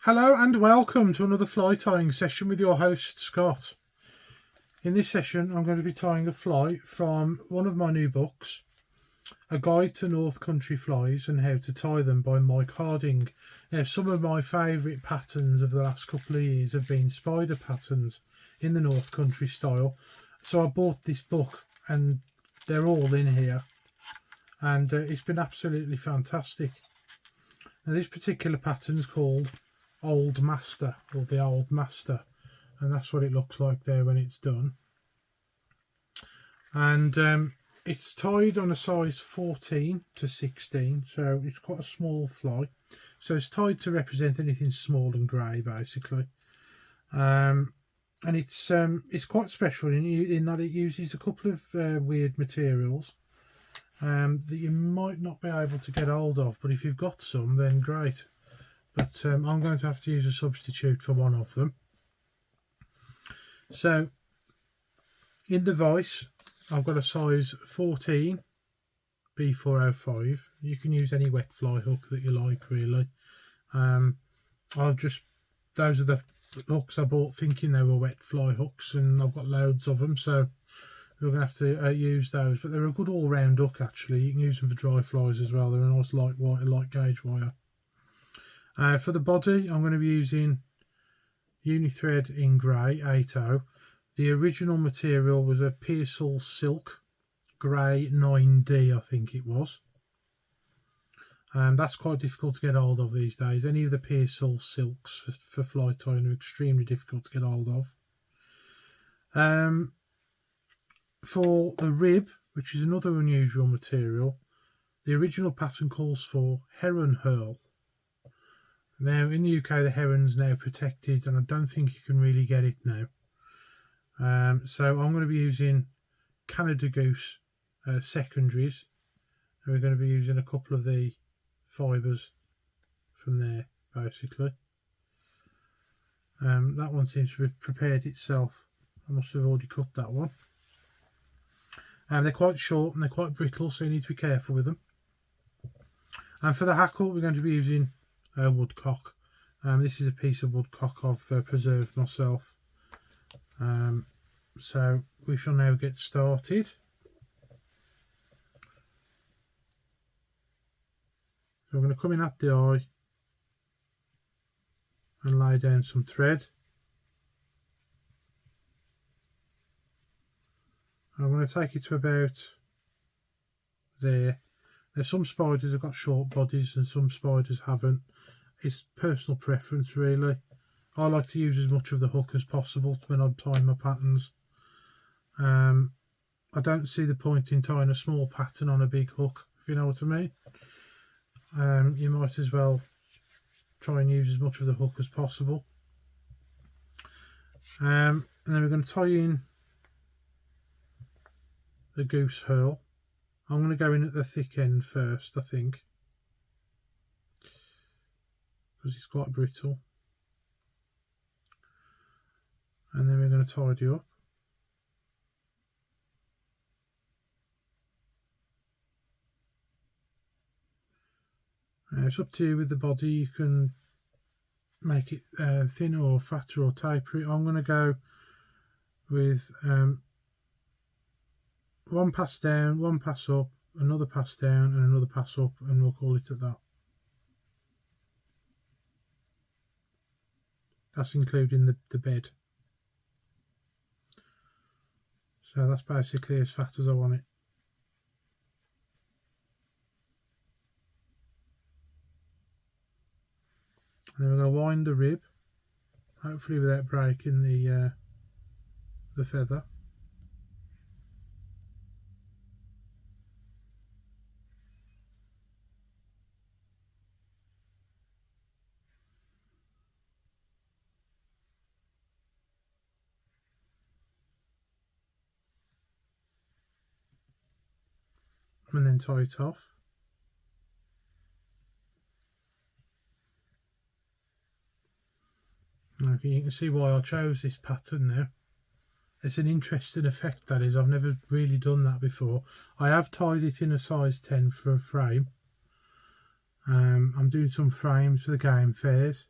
Hello and welcome to another fly tying session with your host Scott. In this session I'm going to be tying a fly from one of my new books, A Guide to North Country Flies and How to Tie Them by Mike Harding. Now, some of my favourite patterns of the last couple of years have been spider patterns in the North Country style, so I bought this book and they're all in here, and it's been absolutely fantastic. Now, this particular pattern is called Old Master, or the Old Master, and that's what it looks like there when it's done. And it's tied on a size 14 to 16, so it's quite a small fly, so it's tied to represent anything small and grey basically. And it's quite special in that it uses a couple of weird materials that you might not be able to get hold of, but if you've got some then great. But I'm going to have to use a substitute for one of them. So in the vise I've got a size 14 B405. You can use any wet fly hook that you like really. Those are the hooks I bought thinking they were wet fly hooks, and I've got loads of them, so we're going to have to use those. But they're a good all-round hook actually. You can use them for dry flies as well. They're a nice light gauge wire. For the body, I'm going to be using Unithread in grey 80. The original material was a Pearsall Silk grey 9D, I think it was. That's quite difficult to get hold of these days. Any of the Pearsall Silks for fly tying are extremely difficult to get hold of. For the rib, which is another unusual material, the original pattern calls for Heron Herl. Now, in the UK, the heron's now protected, and I don't think you can really get it now. So I'm going to be using Canada Goose secondaries, and we're going to be using a couple of the fibres from there, basically. That one seems to have prepared itself. I must have already cut that one. They're quite short and they're quite brittle, so you need to be careful with them. And for the hackle, we're going to be using woodcock. This is a piece of woodcock I've preserved myself. So we shall now get started. So I'm going to come in at the eye and lay down some thread. I'm going to take it to about there. Now, some spiders have got short bodies and some spiders haven't. It's personal preference really. I like to use as much of the hook as possible when I'm tying my patterns. I don't see the point in tying a small pattern on a big hook, if you know what I mean. You might as well try and use as much of the hook as possible. And then we're going to tie in the goose herl. I'm going to go in at the thick end first, I think, because it's quite brittle. And then we're going to tidy up. It's up to you with the body. You can make it thinner or fatter or taper it. I'm going to go with one pass down, one pass up, another pass down and another pass up, and we'll call it at that. That's including the bed. So that's basically as fat as I want it. And then we're going to wind the rib, hopefully without breaking the feather. And then tie it off. Okay, you can see why I chose this pattern now. It's an interesting effect, that is. I've never really done that before. I have tied it in a size 10 for a frame. I'm doing some frames for the game fairs.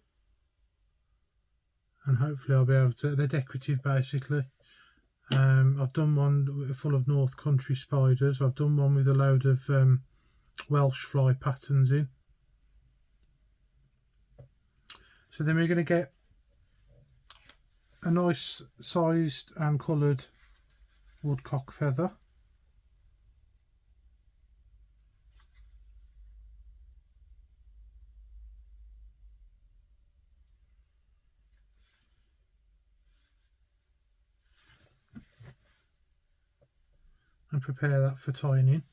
and hopefully I'll be able to, they're decorative basically. I've done one full of North Country spiders. I've done one with a load of Welsh fly patterns in. So then we're going to get a nice sized and coloured woodcock feather. And prepare that for tying in.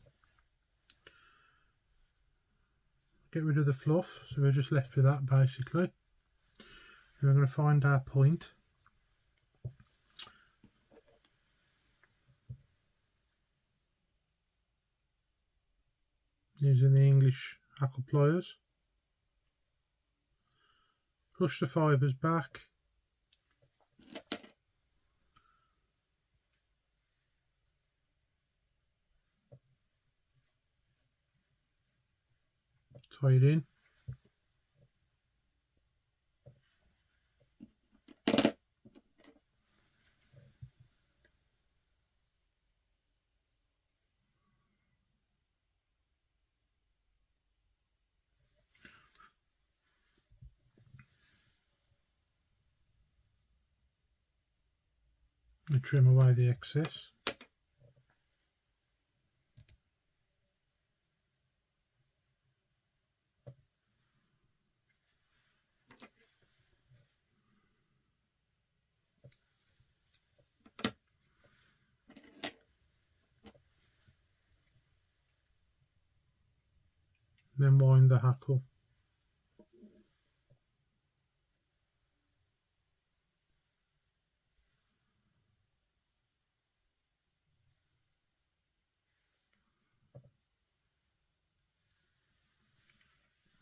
Get rid of the fluff, so we're just left with that basically. And we're going to find our point. Using the English hackle pliers. Push the fibres back. Tie it in. And trim away the excess. Then wind the hackle.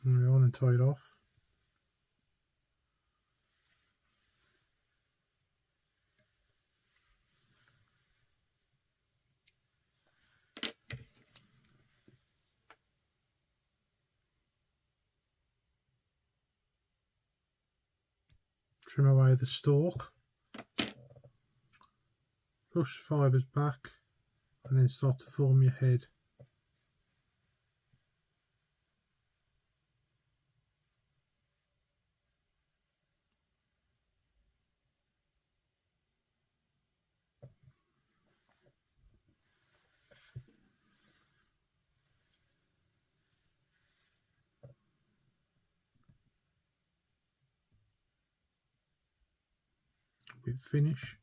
And we want to tie it off. Trim away the stalk, push the fibres back, and then start to form your head. Bit finish.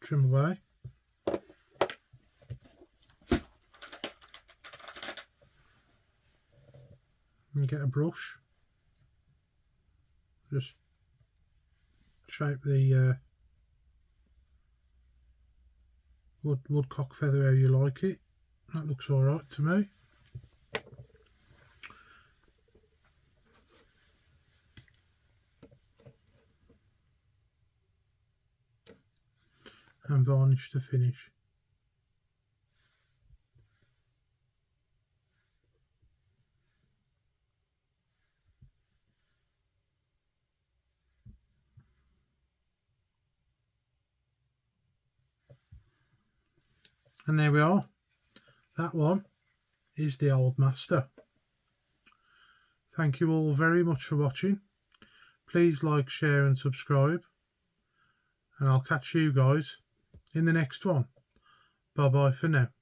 Trim away. And get a brush. Just shape the woodcock feather how you like it. That looks alright to me. And varnish to finish. And there we are. That one is the Old Master. Thank you all very much for watching. Please like, share and subscribe. And I'll catch you guys in the next one. Bye bye for now.